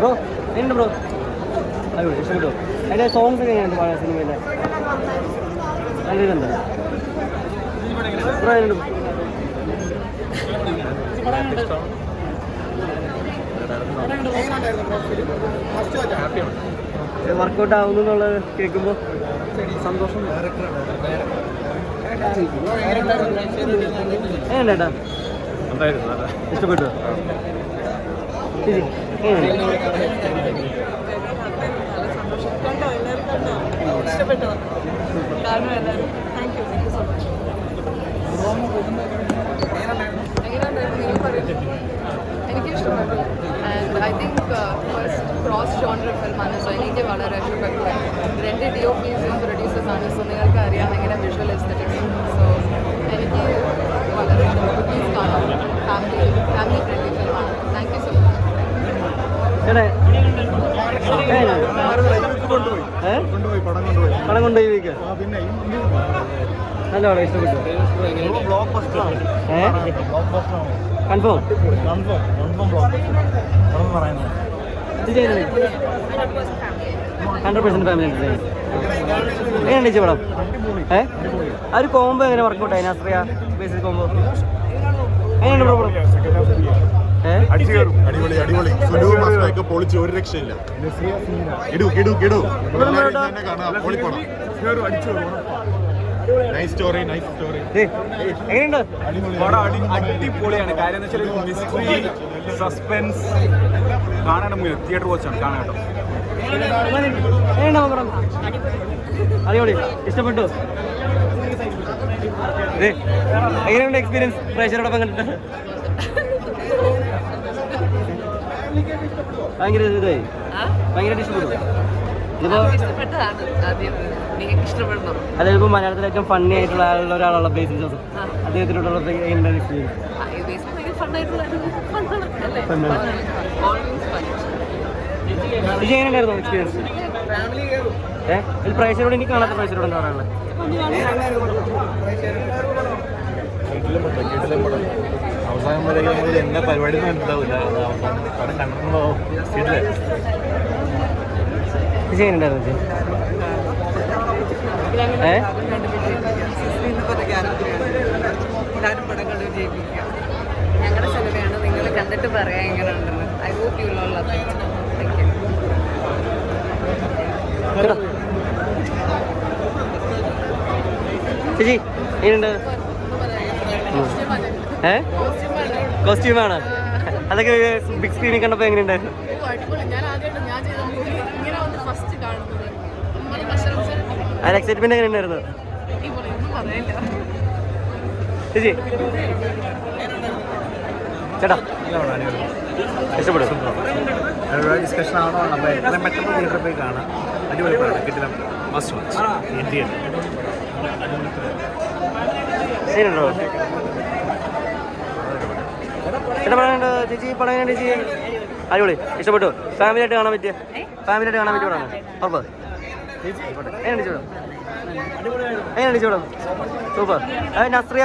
Bro എങ്ങനെയുണ്ട് bro? അയ്യോ ഇഷ്ടപ്പെട്ടോ? അതിൻ്റെ സോങ്സ് ഒക്കെ എങ്ങനെയുണ്ട് പഴയ സിനിമയിലെ? നല്ല ഇതുണ്ട് ബ്രോ. എങ്ങനെയുണ്ട്? വർക്കൗട്ട് ആവുന്നു എന്നുള്ളത് കേൾക്കുമ്പോൾ സന്തോഷം. എങ്ങനെയുണ്ടാ? ഇഷ്ടപ്പെട്ടു? എനിക്ക് ഇഷ്ടപ്പെട്ടു. And I think first cross genre ഫിലിമാണ്. സോ എനിക്ക് വളരെ ഇഷ്ടപ്പെട്ടു. രണ്ട് DOPs പ്രൊഡ്യൂസേഴ്സാണ്. സോ നിങ്ങൾക്ക് അറിയാം എങ്ങനെ വിഷ്വൽ എസ്തെറ്റിക്സ്. സോ എനിക്ക് വളരെ ഇഷ്ടപ്പെട്ടു. പ്ലീസ് കാണാം. ഫാമിലി ഫ്രണ്ട്ലി ഫിലിമാണ്. Thank you so much. പടം കൊണ്ടുപോയി വയ്ക്കുക. നല്ല പടം ഇഷ്ടപ്പെട്ടു. കൺഫേം 100% ഫാമിലി എങ്ങനെയാണ് ചേച്ചി പടം? ആ ഒരു കോംബോ എങ്ങനെ വർക്കൗട്ട് ആയി? നസ്രിയ ബേസിക് കോംബോ എങ്ങനെയാണ് ബ്രോ? അടിപൊളി അടിപൊളി. സുലുവും പൊളിച്ച് ഒരു രക്ഷയില്ല. എങ്ങനെയുണ്ട്? അടിപൊളിയാണ്. കാര്യം എന്ന് വെച്ചാൽ മിസ്റ്ററി സസ്പെൻസ് കാണാൻ തിയേറ്റർ വാച്ചാണ് കാണാൻ കേട്ടോ. അടിപൊളി ഇഷ്ടപ്പെട്ടു. എങ്ങനെയുണ്ട് എക്സ്പീരിയൻസ് പ്രേക്ഷകരോടൊപ്പം കണ്ടിട്ട്? ഭയങ്കര ഇതായി ഭയങ്കരമായിട്ട് ഇഷ്ടപ്പെട്ടു. അതായത് ഇപ്പോൾ മലയാളത്തിൽ ഏറ്റവും ഫണ്ണി ആയിട്ടുള്ള ഒരാളുള്ള ബേസിൽ ജോസഫ്, അദ്ദേഹത്തിനോടുള്ള എക്സ്പീരിയൻസ് എങ്ങനെയുണ്ടായിരുന്നു എക്സ്പീരിയൻസ്? പ്രേക്ഷകരോട് എനിക്ക് കാണാത്ത പ്രേക്ഷകരോട് എന്താ പറയാനുള്ളത്? അവസാനം വരെ എന്നെ പരിപാടി ഒന്നും ഉണ്ടാവില്ല. പടം കണ്ടിട്ടുണ്ടോ? എങ്ങനെയുണ്ടായിരുന്നു? ഞങ്ങളുടെ സിനിമയാണ്. നിങ്ങൾ കണ്ടിട്ട് പറയാം എങ്ങനെ ഉണ്ടെന്ന്. I hope you will all love it. Thank you. ചേച്ചി എങ്ങനെയുണ്ട്? കോസ്റ്റ്യൂമാണ്. അതൊക്കെ ബിഗ് സ്ക്രീനിൽ കണ്ടപ്പോൾ എങ്ങനെയുണ്ടായിരുന്നു? അതിന് എക്സൈറ്റ്മെന്റ് എങ്ങനെ ഉണ്ടായിരുന്നു ചേച്ചി? ചേട്ടാ ഇഷ്ടപ്പെടും? ഡിസ്കഷൻ ആണോ? അപ്പോൾ എത്രയും പെട്ടെന്ന് തിയേറ്ററിൽ പോയി കാണാം. അടിപൊളി പടം. കിട്ടില്ല മസ്റ്റ് വാച്ച്. ഇന്ത്യൻ എങ്ങനെയുണ്ടോ ചേട്ടാ? പടം ചേച്ചി പടം എങ്ങനെ ചേച്ചി? അടിപൊളി ഇഷ്ടപ്പെട്ടു. ഫാമിലിയായിട്ട് കാണാൻ പറ്റിയ പടമാണ് ഉറപ്പ്. എങ്ങനെ ചേട്ടാ? എങ്ങനെ ചേട്ടാ? സൂപ്പർ. നസ്രിയ